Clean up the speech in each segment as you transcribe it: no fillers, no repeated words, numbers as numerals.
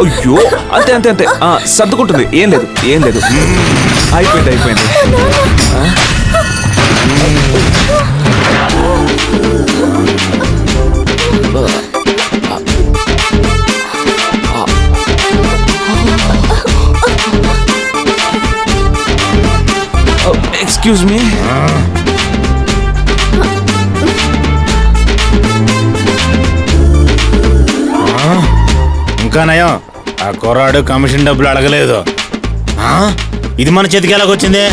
అయ్యో అంతే అంతే అంతే సర్దుకుంటుంది. ఏం లేదు ఏం లేదు. అయిపోయింది అయిపోయింది. Excuse me. ఇంకా నయం, ఆ కుర్రాడు కమిషన్ డబ్బులు అడగలేదు. ఇది మన చేతికి ఎలాగొచ్చింది?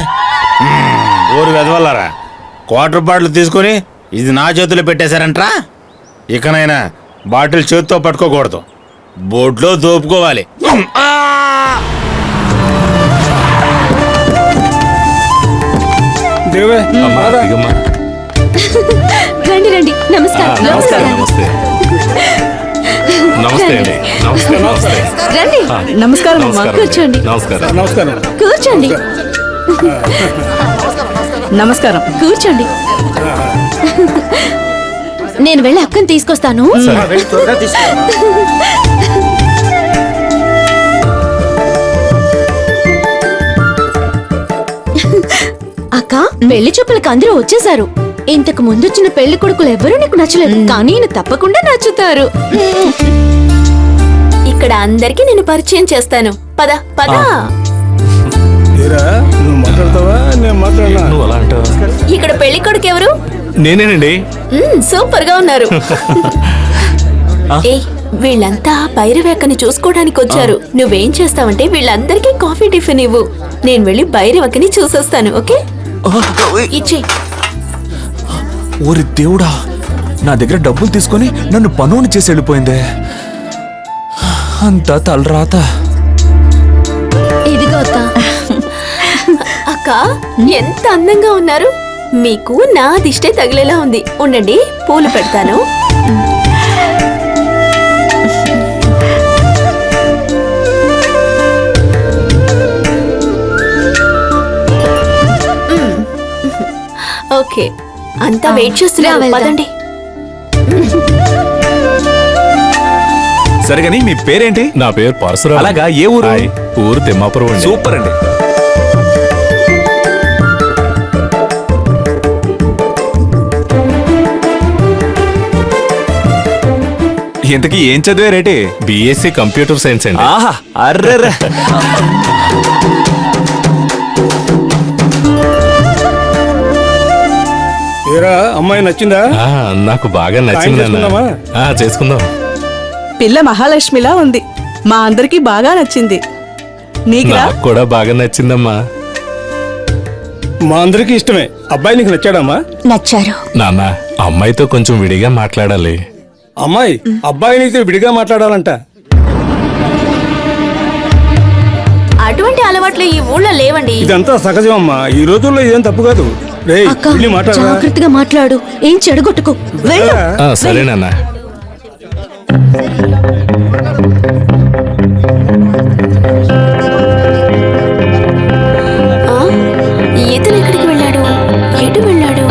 ఊరు వెదవల్లారా, క్వార్టర్ బాటిల్ తీసుకొని ఇది నా చేతిలో పెట్టేశారంట్రా. ఇకనైనా బాటిల్ చేతితో పట్టుకోకూడదు, బోట్లో దోపుకోవాలి. రండి రండి. నమస్కారం. నమస్తే. నమస్తే అండి. నమస్తే నమస్తే. రండి. నమస్కారం అమ్మా. కూర్చోండి. నమస్కారం. నమస్కారం. కూర్చోండి. నమస్కారం. కూర్చోండి. నేను వెళ్ళి అక్కని తీసుకొస్తాను. అక్క, పెళ్లి చూపులకు అందరూ వచ్చేసారు. ఇంతకు ముందు వచ్చిన పెళ్లి కొడుకులు ఎవరూ నీకు నచ్చలేదు, కానీ ఈయన తప్పకుండా నచ్చుతారు. ఇక్కడ అందరికి నేను పరిచయం చేస్తాను. పద పద. నువ్వు అలా అంటావా? ఇక్కడ పెళ్లి కొడుకు ఎవరు? నేనేనండి. సూపర్ గా ఉన్నారు. వీళ్ళంతా భైరవక్కని చూసుకోవడానికి వచ్చారు. నువ్వేం చేస్తావంటే వీళ్ళందరికీ కాఫీ టిఫిన్ ఇవ్వు. నేను వెళ్ళి భైరవక్కని చూసొస్తాను. ఓకే, ఇచ్చే. ఓరి దేవుడా, నా దగ్గర డబ్బులు తీసుకొని నన్ను పనుని చేసి వెళ్ళిపోయిందే. అంతా తలరాత. ఇదిగో అక్క. అక్క, ఎంత అందంగా ఉన్నారు. మీకు నా దిష్టే తగిలేలా ఉంది. ఉండండి, పూలు పెడతాను. ఓకే, అంతా వెయిట్ చేస్తున్నారు. పదండి. సరే గానీ మీ పేరేంటి? నా పేరు పరశురామ్. అలాగా, ఏ ఊరు? ఊరు తిమ్మాపురం అండి. సూపర్ అండి. ఇంతకీ ఏం చదివారేటి? బిఎస్సి కంప్యూటర్ సైన్స్ అండి. ఆహా, అర్రెర్రే. అమ్మాయి నచ్చిందా? నాకు బాగా నచ్చింది. చేసుకుందాం. పిల్ల మహాలక్ష్మిలా ఉంది. మా అందరికి బాగా నచ్చింది. నీకు కూడా బాగా నచ్చిందమ్మా. మా అందరికి ఇష్టమే. అబ్బాయి నీకు నచ్చాడమ్మా? నచ్చారు. నాన్న, అమ్మాయితో కొంచెం విడిగా మాట్లాడాలి. అమ్మాయి అబ్బాయి నీతో విడిగా మాట్లాడాలంట. అటువంటి అలవాట్లు ఈ ఊళ్ళో లేవండి. ఇదంతా సహజం అమ్మా, ఈ రోజుల్లో ఇదేం తప్పు కాదు. జాగ్రత్తగా మాట్లాడు, ఏం చెడగొట్టుకో. సరే నాన్న. ఇతను ఎక్కడికి వెళ్ళాడు? ఎటు వెళ్ళాడు?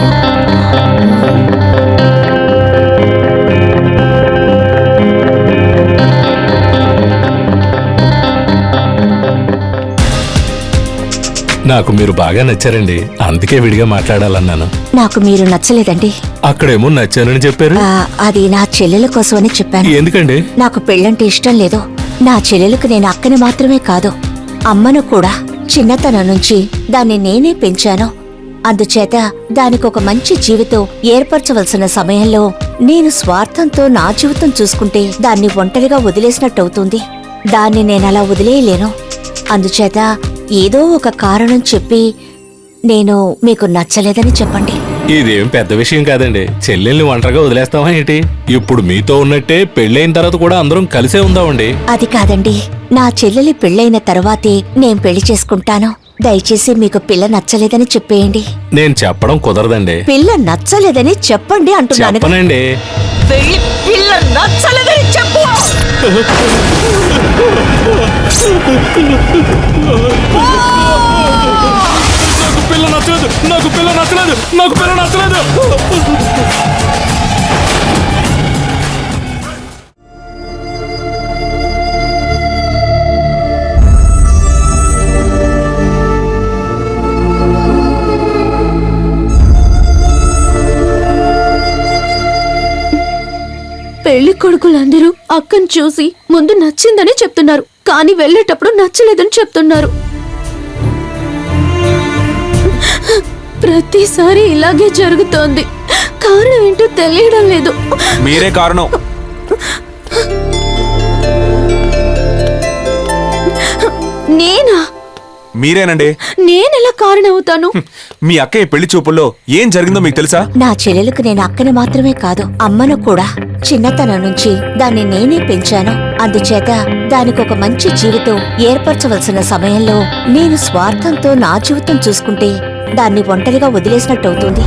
నాకు మీరు బాగా నచ్చారండి, అందుకే విడిగా మాట్లాడాలన్నాను. నాకు మీరు నచ్చలేదండి. అక్కడేమో నచ్చానని చెప్పారు. అది నా చెల్లెల కోసమని చెప్పాను. ఎందుకండి? నాకు పెళ్ళంటే ఇష్టం లేదు. నా చెల్లెలకు నేను అక్కని మాత్రమే కాదు, అమ్మను కూడా. చిన్నతనం నుంచి దాన్ని నేనే పెంచాను. అందుచేత దానికి ఒక మంచి జీవితం ఏర్పరచవలసిన సమయంలో నేను స్వార్థంతో నా జీవితం చూసుకుంటే దాన్ని ఒంటరిగా వదిలేసినట్టవుతుంది. దాన్ని నేనలా వదిలేయలేను. అందుచేత ఏదో ఒక కారణం చెప్పి నేను మీకు నచ్చలేదని చెప్పండి. ఇదేం పెద్ద విషయం కాదండి. చెల్లెల్ని ఒంటరిగా వదిలేస్తామా ఏంటి? ఇప్పుడు మీతో ఉన్నట్టే పెళ్ళైన తర్వాత కూడా అందరం కలిసే ఉందామండి. అది కాదండి, నా చెల్లెలి పెళ్ళైన తర్వాతే నేను పెళ్లి చేసుకుంటాను. దయచేసి మీకు పిల్ల నచ్చలేదని చెప్పేయండి. నేను చెప్పడం కుదరదండి. పిల్ల నచ్చలేదని చెప్పండి అంటున్నాను. చెప్పనండి. పిల్ల నచ్చలేదని చెప్పు. నాకు పిల్ల నచ్చలేదు. కొడుకులందరూ అక్కను చూసి ముందు నచ్చిందని చెప్తున్నారు, కానీ వెళ్ళేటప్పుడు నచ్చలేదని చెప్తున్నారు. ప్రతిసారి ఇలాగే జరుగుతోంది. కారణం ఏంటో తెలియడం లేదు. మీరే కారణం. నేనా? మీరేనండి. నేనెలా కారణం అవుతాను? మీ అక్కయ్య పెళ్లి చూపుల్లో ఏం జరిగిందో మీకు తెలుసా? నా చెల్లెలకు నేను అక్కని మాత్రమే కాదు, అమ్మను కూడా. చిన్నతనం నుంచి దాన్ని నేనే పెంచాను. అందుచేత దానికి ఒక మంచి జీవితం ఏర్పరచవలసిన సమయంలో నేను స్వార్థంతో నా జీవితం చూసుకుంటే దాన్ని ఒంటరిగా వదిలేసినట్టవుతుంది.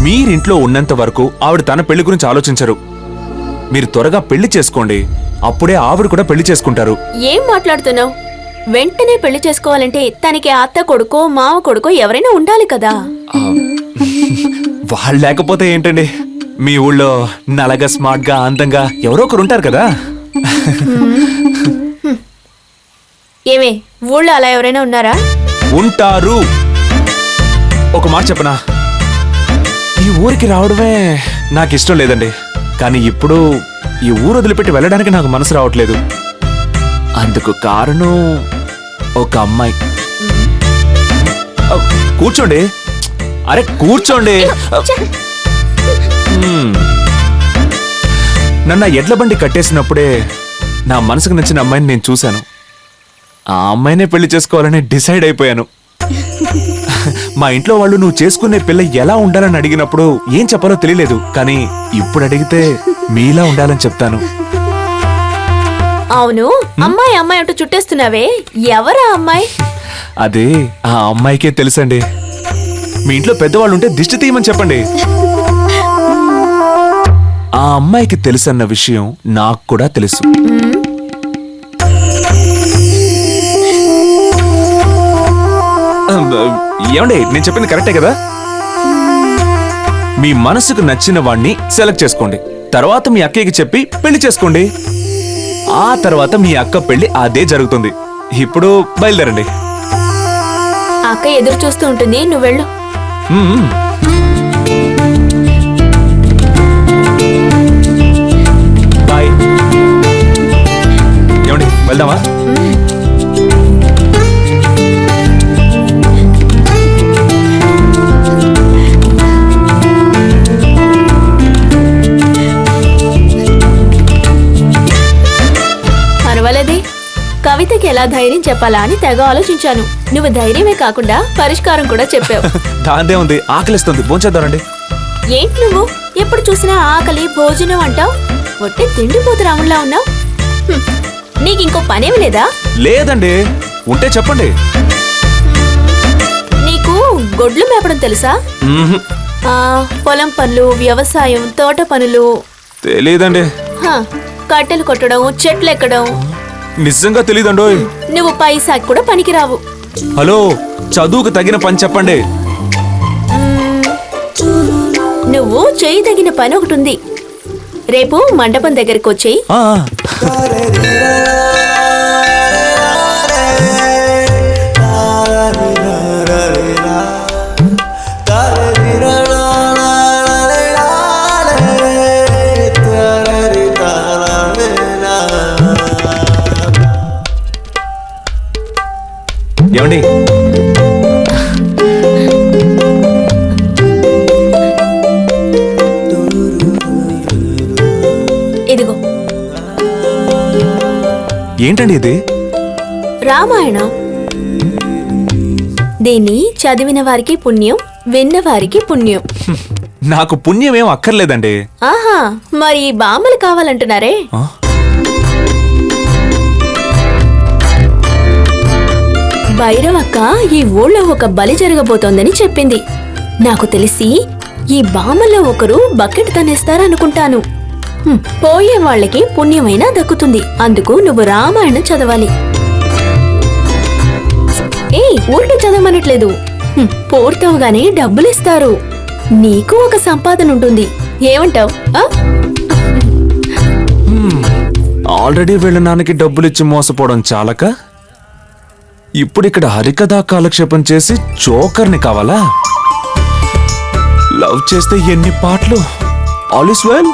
మీరింట్లో ఉన్నంత వరకు ఆవిడ తన పెళ్లి గురించి ఆలోచించరు. మీరు త్వరగా పెళ్లి చేసుకోండి, అప్పుడే ఆవిడ కూడా పెళ్లి చేసుకుంటారు. ఏం మాట్లాడుతున్నావు? వెంటనే పెళ్లి చేసుకోవాలంటే తనకి అత్త కొడుకో మావ కొడుకో ఎవరైనా ఉండాలి కదా. వాళ్ళు లేకపోతే ఏంటండి, మీ ఊళ్ళో నల్లగా స్మార్ట్ గా అందంగా ఎవరో ఒకరు ఉంటారు కదా. ఏమే, ఊళ్ళో అలా ఎవరైనా ఉన్నారా? ఉంటారు. ఒక మాట చెప్పనా, ఈ ఊరికి రావడమే నాకు ఇష్టం లేదండి. కానీ ఇప్పుడు ఈ ఊరు వదిలిపెట్టి వెళ్ళడానికి నాకు మనసు రావట్లేదు. అందుకు కారణం ఒక అమ్మాయి. కూర్చోండి. అరే కూర్చోండి. నన్ను ఎడ్ల బండి కట్టేసినప్పుడే నా మనసుకు నచ్చిన అమ్మాయిని నేను చూశాను. ఆ అమ్మాయినే పెళ్లి చేసుకోవాలని డిసైడ్ అయిపోయాను. మా ఇంట్లో వాళ్ళు నువ్వు చేసుకునే పిల్ల ఎలా ఉండాలని అడిగినప్పుడు ఏం చెప్పాలో తెలియలేదు. కానీ ఇప్పుడు అడిగితే మీలా ఉండాలని చెప్తాను. అవును, అమ్మాయి అమ్మాయి అంటూ చుట్టేస్తున్నావే, ఎవరా అమ్మాయి? అదే ఆ అమ్మాయికే తెలుసండి. మీ ఇంట్లో పెద్దవాళ్ళు ఉంటే దిష్టి తీయమని చెప్పండి. ఆ అమ్మాయికి తెలుసన్న విషయం నాకు కూడా తెలుసు. ఏమండి, నేను చెప్పింది కరెక్టే కదా? మీ మనసుకు నచ్చిన వాణ్ణి సెలెక్ట్ చేసుకోండి. తర్వాత మీ అక్కయ్యకి చెప్పి పెళ్లి చేసుకోండి. ఆ తర్వాత మీ అక్క పెళ్లి అదే జరుగుతుంది. ఇప్పుడు బయలుదేరండి. అక్క ఎదురు చూస్తూ ఉంటుంది, నువ్వు వెళ్ళు. బాయ్. ఏమండి, వెళ్దామా? పర్వాలేదే, కవితకి ఎలా ధైర్యం చెప్పాలా అని తెగ ఆలోచించాను. నువ్వు ధైర్యమే కాకుండా పరిష్కారం కూడా చెప్పావు. దాందే ఉంది, ఆకలిస్తుంది, భోంచేద్దామండి. ఏంటి నువ్వు ఎప్పుడు చూసినా ఆకలి భోజనం అంటావు? ఒట్టే తిండిపోతు రాములా ఉన్నావు. నీకు ఇంకో పనేమి లేదా? లేదండి, ఉంటే చెప్పండి. నీకు గొడ్లు మేపడం తెలుసా? పొలం పనులు, వ్యవసాయం, తోట పనులు? తెలీదండి. కట్టెలు కొట్టడం, చెట్లు ఎక్కడం? నిజంగా తెలీదండోయ్. నువ్వు పైసాకి కూడా పనికిరావు. హలో, చదువుకు తగిన పని చెప్పండి. నువ్వు చేయి తగిన పని ఒకటి ఉంది. రేపు మండపం దగ్గరికి వచ్చేయి. ఏమండి, ఇదిగో. ఏంటండి ఇది? రామాయణం. దీన్ని చదివిన వారికి పుణ్యం, విన్న వారికి పుణ్యం. నాకు పుణ్యం ఏం అక్కర్లేదండి. ఆహా, మరి బామ్మలు కావాలంటున్నారే? భైరవక్క ఈ ఊళ్ళో ఒక బలి జరగబోతోందని చెప్పింది. నాకు తెలిసి ఈ బామ్మల్లో ఒకరు బకెట్ తనేస్తారనుకుంటాను. పోయే వాళ్ళకి పుణ్యమైనా దక్కుతుంది. అందుకు నువ్వు రామాయణం చదవాలి. ఊరికే చదవమనట్లేదు. పూర్తవగానే డబ్బులిస్తారు. నీకు ఒక సంపాదన ఉంటుంది. ఏమంటావ్? ఆల్రెడీ వీళ్ళ నాన్నకి డబ్బులిచ్చి మోసపోవడం చాలక ఇప్పుడు ఇక్కడ హరికథా కాలక్షేపం చేసి జోకర్ని కావాలా? లవ్ చేస్తే ఎన్ని పాటలు. All is well.